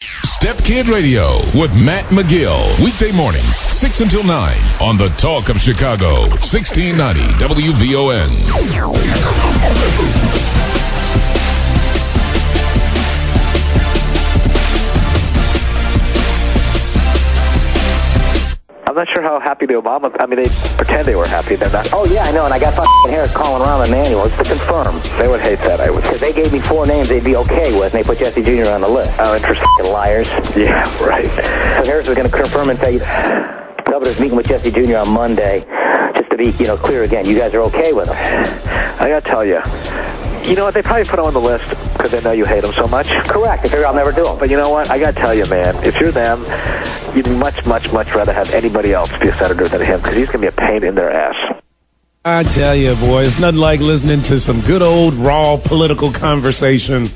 Step Kid Radio with Matt McGill. Weekday mornings, 6 until 9 on the Talk of Chicago, 1690 WVON. I'm not sure how happy the Obama... I mean, they pretend they were happy. They're not. Oh, yeah, I know, and I got fucking Harris calling Rahm Emanuel to confirm. They would hate that, I would. Because they gave me 4 names they'd be okay with, and they put Jesse Jr. on the list. Oh, interesting. Liars. Yeah, right. So Harris is going to confirm and tell you, the governor's meeting with Jesse Jr. on Monday, just to be, clear again. You guys are okay with him. I got to tell you, you know what? They probably put him on the list because they know you hate him so much. Correct. They figure I'll never do him. But you know what? I got to tell you, man, if you're them, you'd much, much, much rather have anybody else be a senator than him because he's going to be a pain in their ass. I tell you, boy, it's nothing like listening to some good old raw political conversation.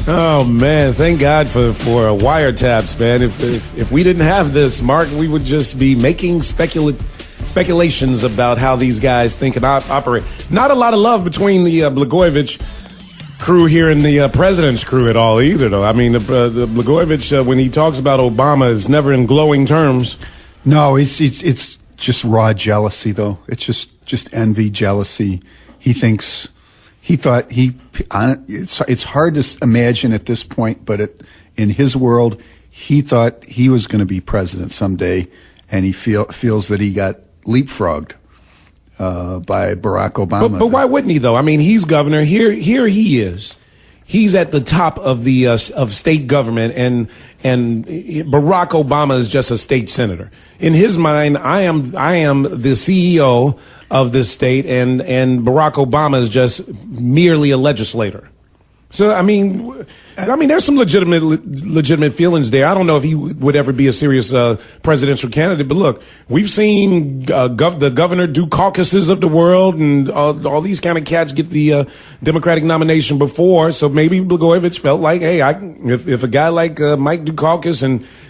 Oh, man, thank God for wiretaps, man. If we didn't have this, Mark, we would just be making speculations about how these guys think and operate. Not a lot of love between the Blagojevich crew here and the president's crew at all either, though. I mean, the Blagojevich, when he talks about Obama, is never in glowing terms. No, it's just raw jealousy, though. It's just envy, jealousy. It's hard to imagine at this point, but in his world, he thought he was going to be president someday, and he feels that he got leapfrogged by Barack Obama. But why wouldn't he, though? I mean, he's governor. Here he is. He's at the top of the of state government, and Barack Obama is just a state senator. In his mind, I am the CEO of this state, and Barack Obama is just merely a legislator. So I mean, there's some legitimate feelings there. I don't know if he would ever be a serious presidential candidate, but look, we've seen the governor do caucuses of the world, and all these kind of cats get the Democratic nomination before. So maybe Blagojevich felt like, hey, if a guy like Mike Dukakis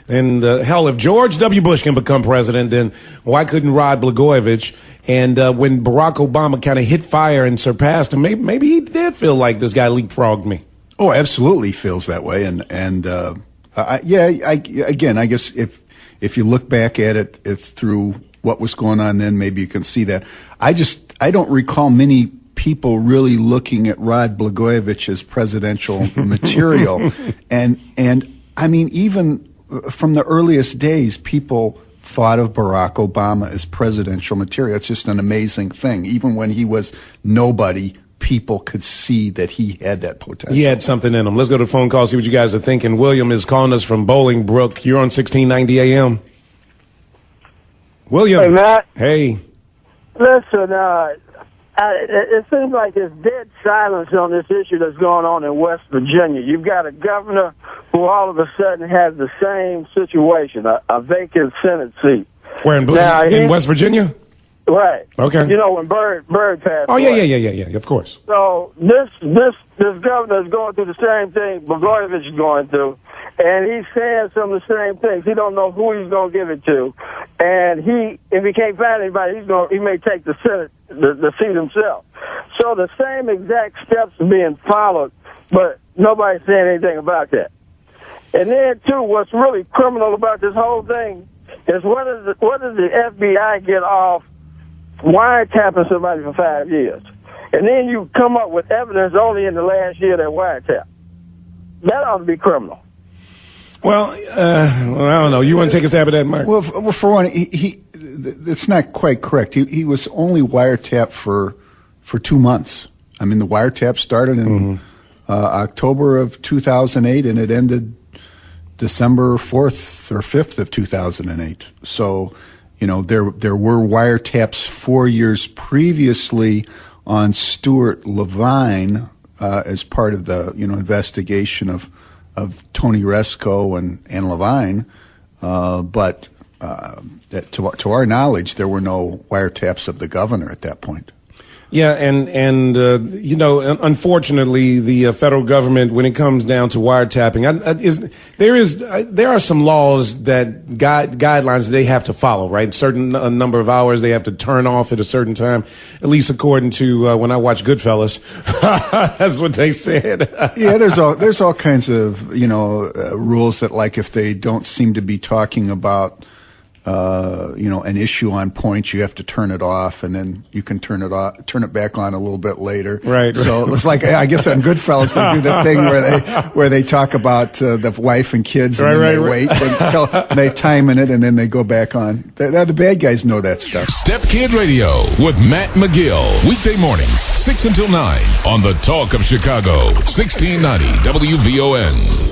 and hell, if George W. Bush can become president, then why couldn't Rod Blagojevich? And when Barack Obama kind of hit fire and surpassed him, maybe he did feel like this guy leapfrogged me. Oh, absolutely feels that way. I guess if you look back at it through what was going on then, maybe you can see that. I don't recall many people really looking at Rod Blagojevich as presidential material. And I mean, even from the earliest days, people thought of Barack Obama as presidential material. It's just an amazing thing. Even when he was nobody, people could see that he had that potential. He had something in him. Let's go to the phone call, see what you guys are thinking. William is calling us from Bolingbrook. You're on 1690 AM. William. Hey, Matt. Hey. Listen, it seems like there's dead silence on this issue that's going on in West Virginia. You've got a governor who all of a sudden has the same situation, a vacant Senate seat. Where, in West Virginia? Right. Okay. You know, when Byrd passed away. Yeah, of course. So this governor is going through the same thing Blagojevich is going through, and he's saying some of the same things. He don't know who he's going to give it to, and if he can't find anybody, he may take the Senate, the seat himself. So the same exact steps are being followed, but nobody's saying anything about that. And then, too, what's really criminal about this whole thing is what does the FBI get off wiretapping somebody for 5 years? And then you come up with evidence only in the last year that wiretap. That ought to be criminal. Well, I don't know. You want to take a stab at that, Mark? Well, for one, it's not quite correct. He was only wiretapped for 2 months. I mean, the wiretap started in October of 2008, and it ended December 4th or 5th of 2008. So, there were wiretaps 4 years previously on Stuart Levine as part of the investigation of Tony Resco and Levine, but to our knowledge, there were no wiretaps of the governor at that point. Yeah, and you know, unfortunately, the federal government, when it comes down to wiretapping, there are some laws that guidelines that they have to follow, right? Certain number of hours they have to turn off at a certain time, at least according to when I watch Goodfellas. That's what they said. Yeah, there's all kinds of rules that, like, if they don't seem to be talking about an issue on point, you have to turn it off, and then you can turn it back on a little bit later. Right. So it's like, I guess on Goodfellas they do the thing where they talk about the wife and kids, and then they wait until they time in it, and then they go back on. The bad guys know that stuff. Step Kid Radio with Matt McGill. Weekday mornings, 6 until 9 on the Talk of Chicago, 1690 WVON.